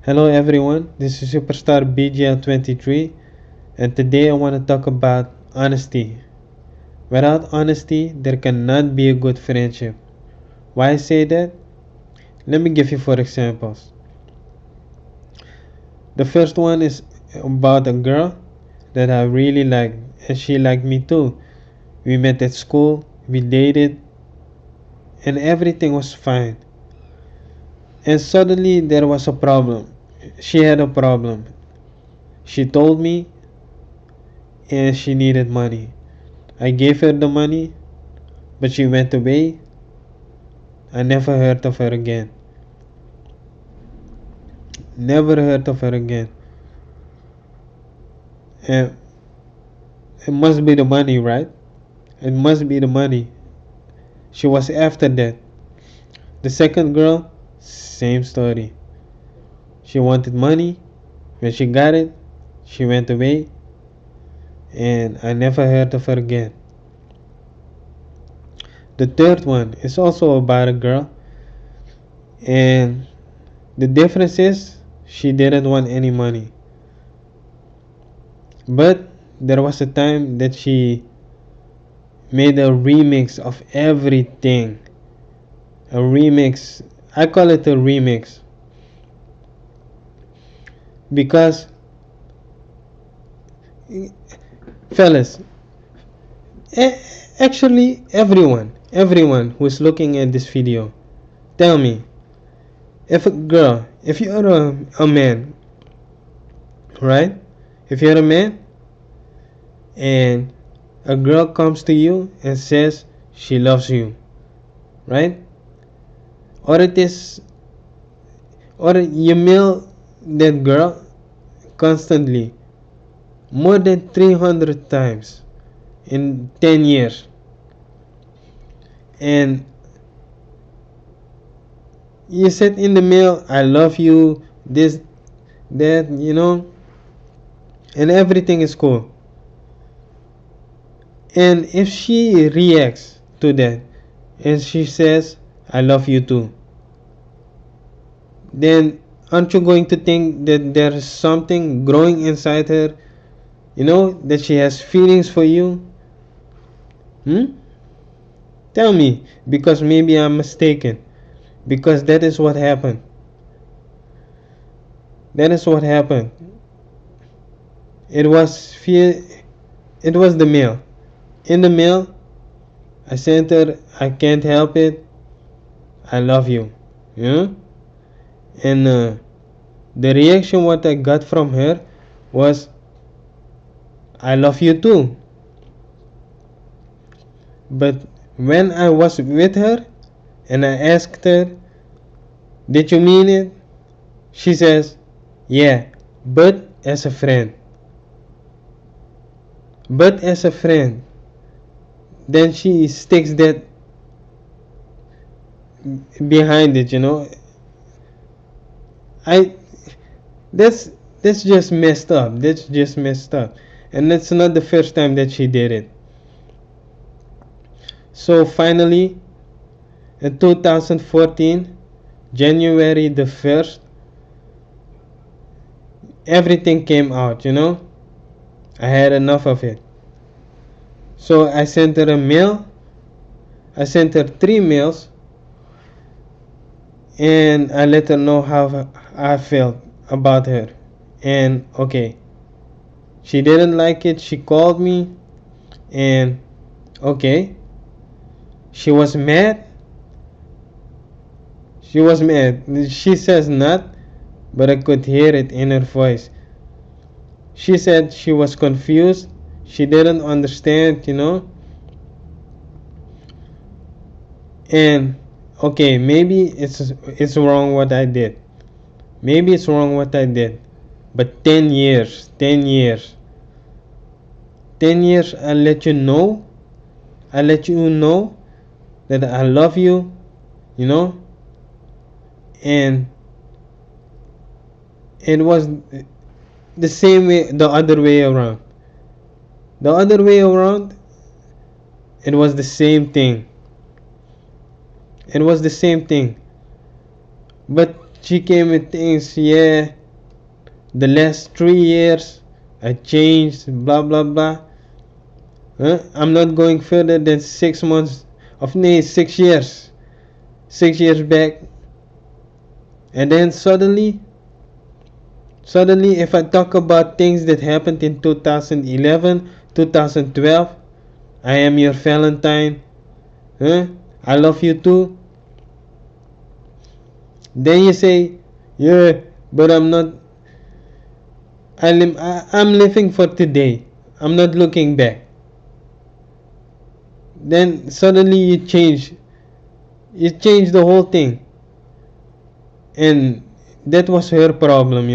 Hello everyone, this is Superstar BGL 23 and today I want to talk about honesty. Without honesty, there cannot be a good friendship. Why I say that? Let me give you four examples. The first one is about a girl that I really like and she liked me too. We met at school, we dated, and everything was fine. And suddenly there was a problem. She had a problem. She told me and she needed money. I gave her the money, but she went away. I never heard of her again. Never heard of her again. And it must be the money, right? It must be the money. She was after that. The second girl, same story. She wanted money. When she got it, she went away. And I never heard of her again. The third one is also about a girl. And the difference is she didn't want any money. But there was a time that she made a remix of everything. A remix. I call it a remix because, fellas, actually, everyone who's looking at this video, tell me, if you're a man, right? If you're a man and a girl comes to you and says she loves you, right? Or it is, or you mail that girl constantly more than 300 times in 10 years, and you said in the mail I love you, this, that, and everything is cool. And if she reacts to that and she says I love you too, then aren't you going to think that there's something growing inside her, that she has feelings for you? Tell me, because maybe I'm mistaken, because that is what happened. That is what happened. It was fear. It was the mail. In the mail, I sent her, I can't help it, I love you. Yeah? And the reaction what I got from her was, I love you too. But when I was with her and I asked her, did you mean it? She says, yeah, but as a friend. But as a friend. Then she sticks that behind it, I that's that's just messed up. That's just messed up. And that's not the first time that she did it. So finally, in 2014, January the 1st, everything came out, I had enough of it. So I sent her a mail. I sent her 3 mails and I let her know how I felt about her. And okay, she didn't like it. She called me and okay, she was mad. She was mad. She says not, but I could hear it in her voice. She said she was confused. She didn't understand, And okay, maybe it's wrong what I did. Maybe it's wrong what I did. But 10 years, 10 years. 10 years I let you know. I let you know that I love you, you know? And it was the same way, the other way around. The other way around, it was the same thing. It was the same thing. But She came with things, yeah, the last 3 years I changed, blah blah blah. I'm not going further than 6 months of 6 years. 6 years back. And then suddenly if I talk about things that happened in 2011, 2012, I am your Valentine, huh? I love you too. Then you say, yeah, but I'm not. I'm living for today. I'm not looking back. Then suddenly you change. You change the whole thing, and that was her problem.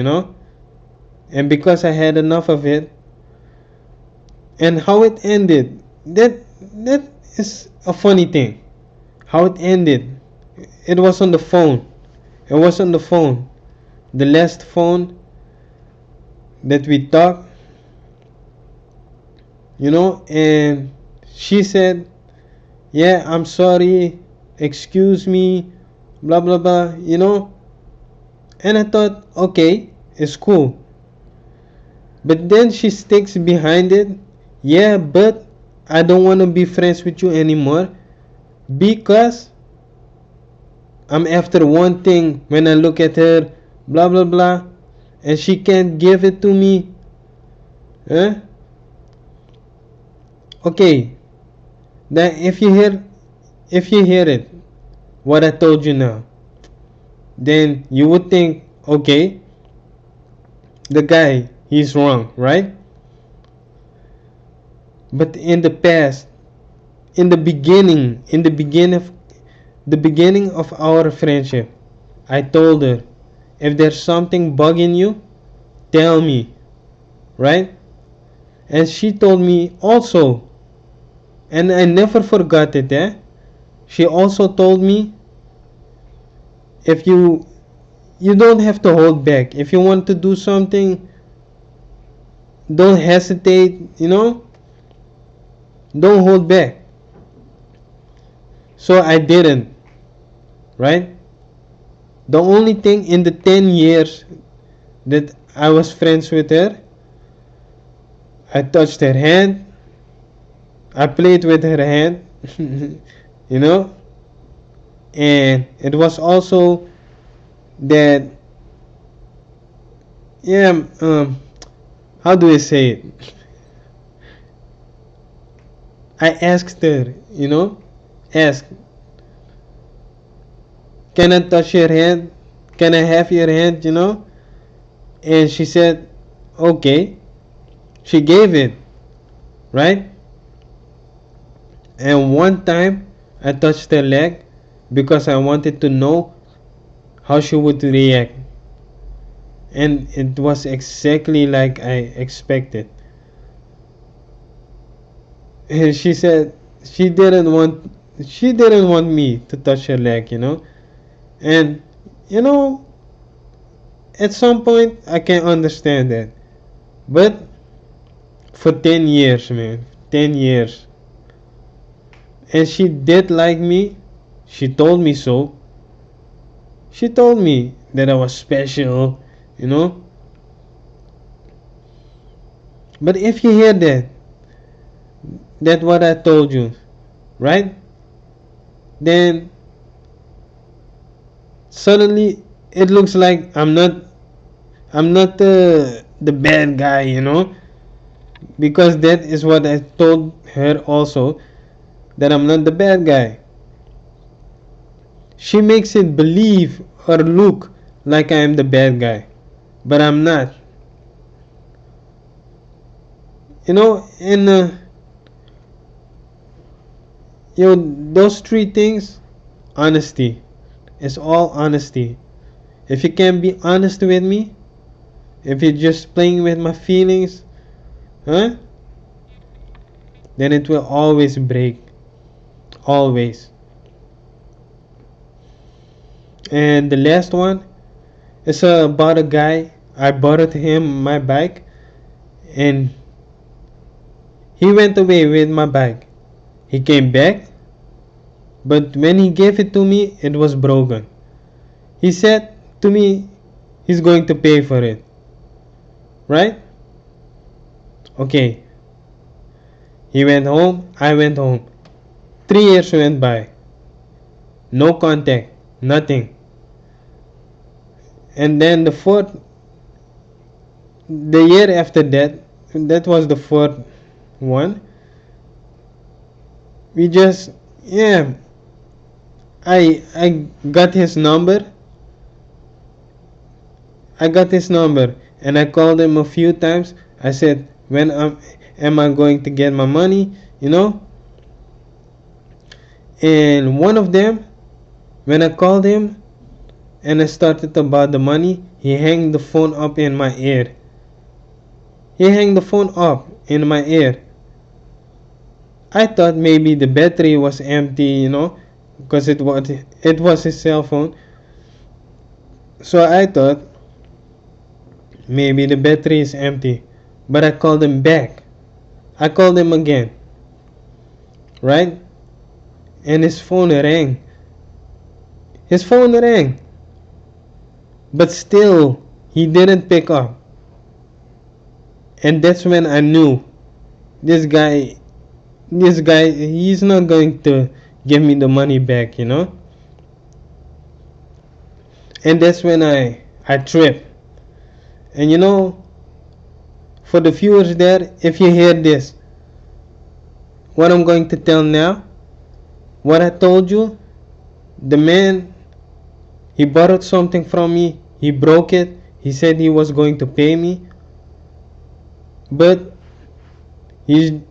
And because I had enough of it, and how it ended, that is a funny thing. How it ended, it was on the phone. It was on the phone. The last phone that we talked, and she said, yeah, I'm sorry, excuse me, blah blah blah. And I thought, okay, it's cool. But then she sticks behind it, yeah, but I don't want to be friends with you anymore because I'm after one thing when I look at her, blah blah blah, and she can't give it to me. Huh? Okay, then if you hear it, what I told you now, then you would think, okay, the guy, he's wrong, right? But in the past, in the beginning of our friendship, I told her, if there's something bugging you, tell me, right? And she told me also, and I never forgot it. She also told me, if you don't have to hold back. If you want to do something, don't hesitate. Don't hold back. So I didn't, right? The only thing in the 10 years that I was friends with her, I touched her hand, I played with her hand, you know, and it was also that, yeah, how do I say it? I asked her, ask, can I touch your hand? Can I have your hand? And she said, okay. She gave it, right? And one time I touched her leg because I wanted to know how she would react. And it was exactly like I expected. And she said she didn't want me to touch her leg. And you know, at some point I can understand that. But for 10 years, man, 10 years. And she did like me. She told me so. She told me that I was special. But if you hear that what I told you, right? Then suddenly it looks like I'm not the bad guy. Because that is what I told her also, that I'm not the bad guy. She makes it believe or look like I am the bad guy, but I'm not. And those three things, honesty. It's all honesty. If you can't be honest with me, if you're just playing with my feelings, huh? Then it will always break. Always. And the last one is about a guy. I borrowed him my bike, and he went away with my bike. He came back, but when he gave it to me, it was broken. He said, to me, he's going to pay for it, right? Okay, he went home, I went home. 3 years went by, no contact, nothing. And then the year after that, that was the fourth one. We just, yeah, I got his number. I got his number and I called him a few times. I said, when am I going to get my money? You know? And one of them, when I called him and I started about the money, he hung the phone up in my ear. He hung the phone up in my ear. I thought maybe the battery was empty, you know, because it was his cell phone. So I thought maybe the battery is empty. But I called him back. I called him again. Right? And his phone rang. His phone rang. But still, he didn't pick up. And that's when I knew this guy, he's not going to give me the money back, you know? And that's when I tripped. And you know, for the viewers there, if you hear this, what I'm going to tell now, what I told you, the man, he borrowed something from me, he broke it, he said he was going to pay me, but he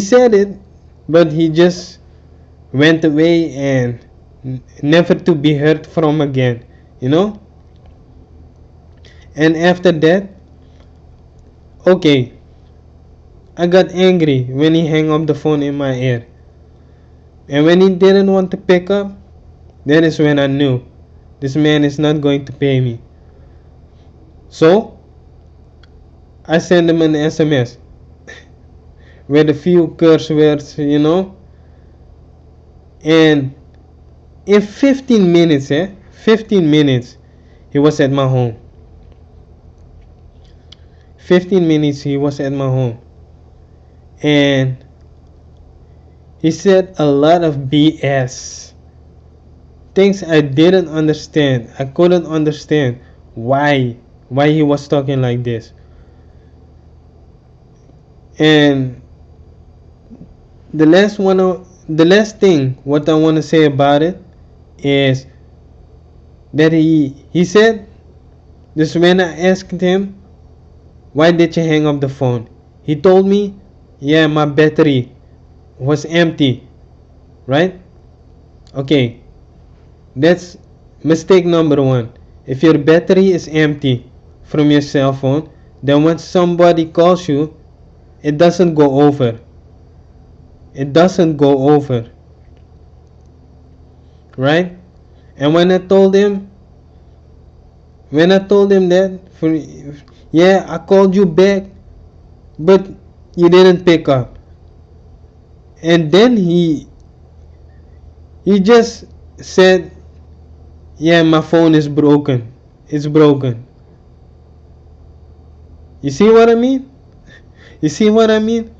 said it, but he just went away and never to be heard from again, you know? And after that, okay, I got angry when he hung up the phone in my ear. And when he didn't want to pick up, that is when I knew this man is not going to pay me. So I sent him an SMS with a few curse words, you know. And in 15 minutes, 15 minutes, he was at my home. 15 minutes he was at my home. And he said a lot of BS. Things I didn't understand. I couldn't understand why he was talking like this. And the last thing what I want to say about it is that he said this when I asked him, why did you hang up the phone? He told me, yeah, my battery was empty, right? Okay, that's mistake number one. If your battery is empty from your cell phone, then when somebody calls you, it doesn't go over. It doesn't go over. Right? And when I told him that, yeah, I called you back, but you didn't pick up. And then he just said, yeah, my phone is broken. It's broken. You see what I mean? You see what I mean?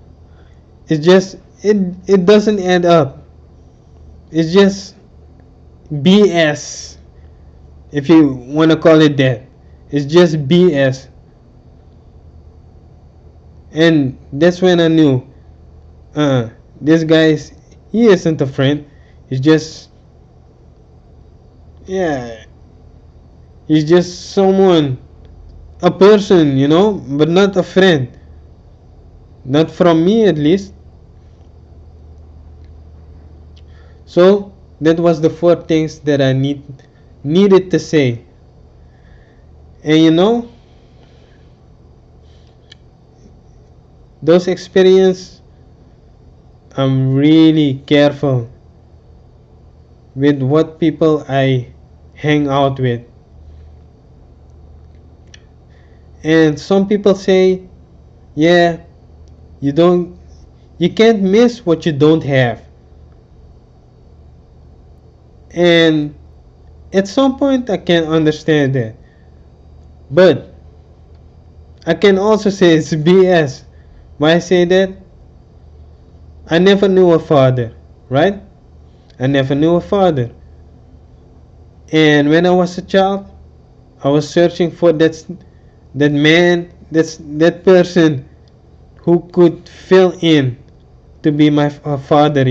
It's just it doesn't add up. It's just BS. If you want to call it that. It's just BS. And that's when I knew this guy he isn't a friend. He's just, yeah, he's just someone, a person, you know, but not a friend. Not from me at least. So that was the four things that I needed to say. And you know, those experience, I'm really careful with what people I hang out with. And some people say, yeah, you can't miss what you don't have. And at some point I can understand that, but I can also say it's BS. Why I say that? I never knew a father, right? I never knew a father. And when I was a child, I was searching for that man, that person who could fill in to be my father,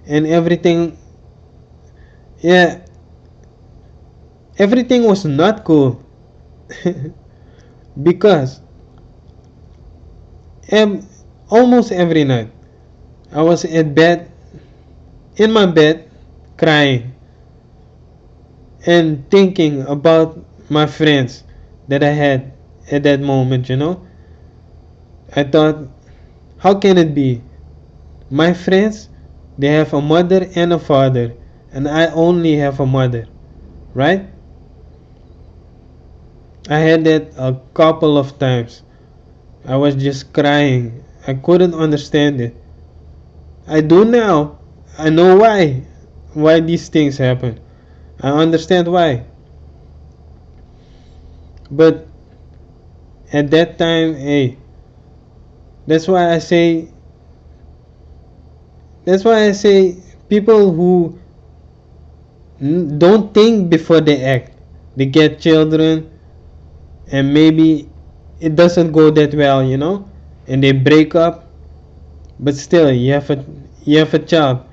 And everything, yeah, everything was not cool because em- almost every night I was in my bed, crying and thinking about my friends that I had at that moment. I thought, how can it be? My friends, they have a mother and a father, and I only have a mother, right? I had that a couple of times. I was just crying. I couldn't understand it. I do now. I know why these things happen. I understand why. But at that time, hey, that's why I say that's why I say people who don't think before they act. They get children and maybe it doesn't go that well, and they break up, but still you have a child.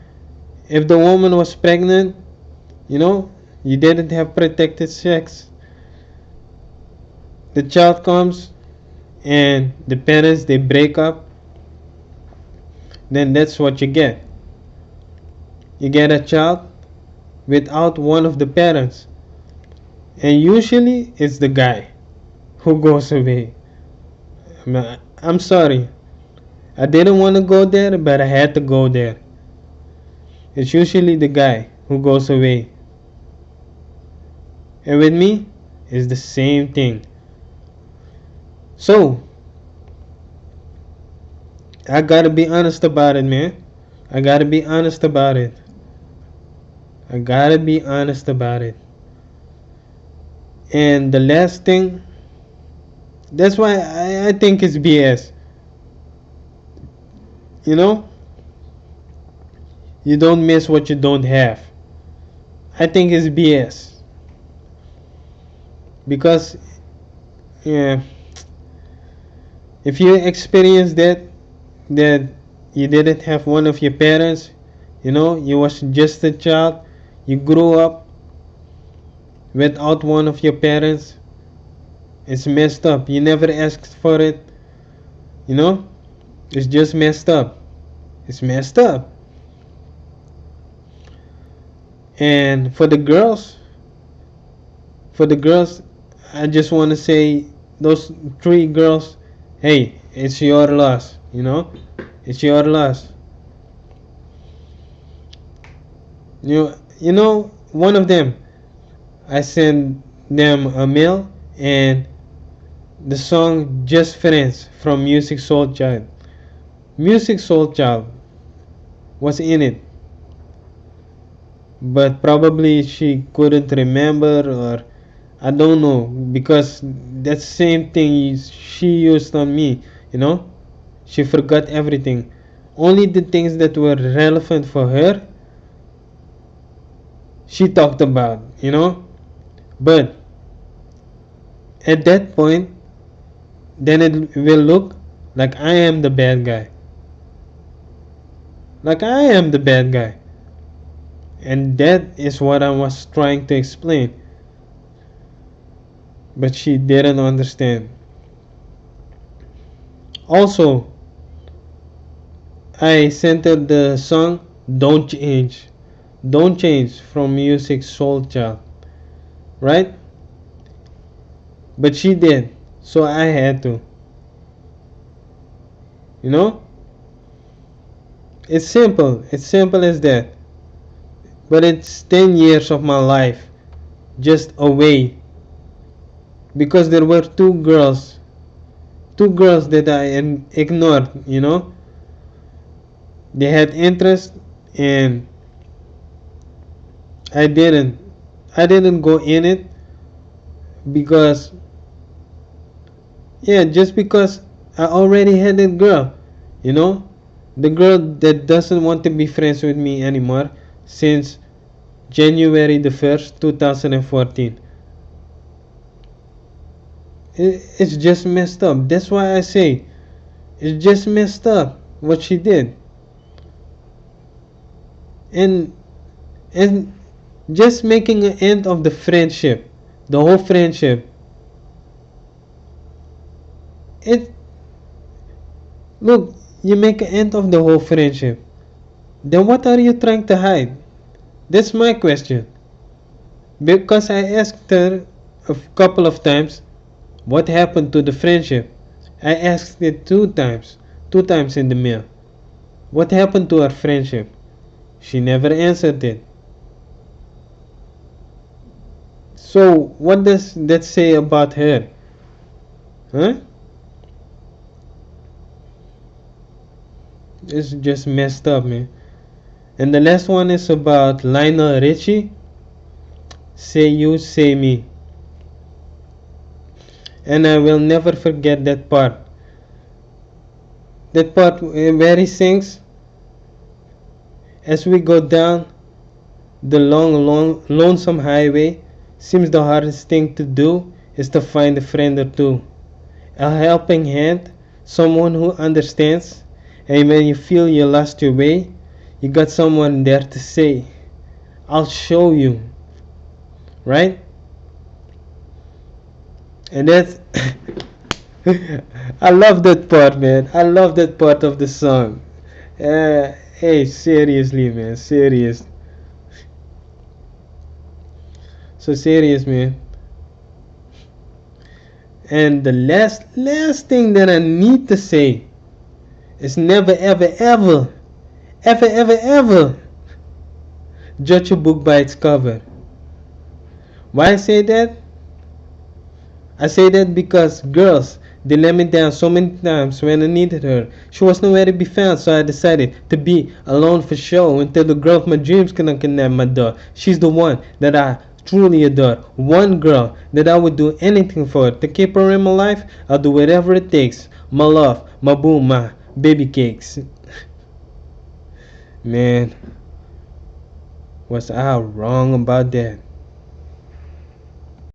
If the woman was pregnant, you know, you didn't have protected sex. The child comes and the parents they break up, then that's what you get. You get a child without one of the parents, and usually it's the guy who goes away. I'm sorry, I didn't want to go there, but I had to go there. It's usually the guy who goes away, and with me, it's the same thing. So I gotta be honest about it, man. I gotta be honest about it. I gotta be honest about it. And the last thing, that's why I think it's BS. You know, you don't miss what you don't have. I think it's BS because, yeah, if you experience that you didn't have one of your parents, you was just a child, you grew up without one of your parents, it's messed up. You never asked for it, you know. It's just messed up. It's messed up. And for the girls, I just want to say, those three girls, hey, it's your loss. It's your loss. One of them, I sent them a mail, and the song "Just Friends" from Music Soul Child was in it, but probably she couldn't remember, or I don't know, because that same thing she used on me, you know. She forgot everything. Only the things that were relevant for her, she talked about. But at that point, then it will look like I am the bad guy. Like I am the bad guy. And that is what I was trying to explain. But she didn't understand. Also, I sent her the song Don't Change. Don't Change from Music Soul Child. Right? But she did. So I had to. You know? It's simple. It's simple as that. But it's 10 years of my life just away because there were two girls that I ignored. They had interest, and I didn't. I didn't go in it because, yeah, just because I already had that girl, you know, the girl that doesn't want to be friends with me anymore since January the 1st, 2014. It's just messed up. That's why I say it's just messed up what she did. And and just making an end of the friendship, the whole friendship. It Look, you make an end of the whole friendship. Then what are you trying to hide? That's my question. Because I asked her a couple of times what happened to the friendship. I asked it two times in the mail. What happened to our friendship? She never answered it. So what does that say about her? Huh? It's just messed up, man. And the last one is about Lionel Richie. Say you, say me. And I will never forget that part. That part where he sings, as we go down the long, lonesome highway, seems the hardest thing to do is to find a friend or two. A helping hand, someone who understands, and when you feel you lost your way, you got someone there to say, I'll show you, right? And that's I love that part, man. I love that part of the song. Hey, seriously, man, serious. So serious, man. And the last thing that I need to say is never ever judge a book by its cover. Why I say that? I say that because girls, they let me down so many times when I needed her. She was nowhere to be found, so I decided to be alone for show until the girl of my dreams can knock at my door. She's the one that I truly adore. One girl that I would do anything for. To keep her in my life, I'll do whatever it takes. My love, my boo, my baby cakes. Man, was I wrong about that?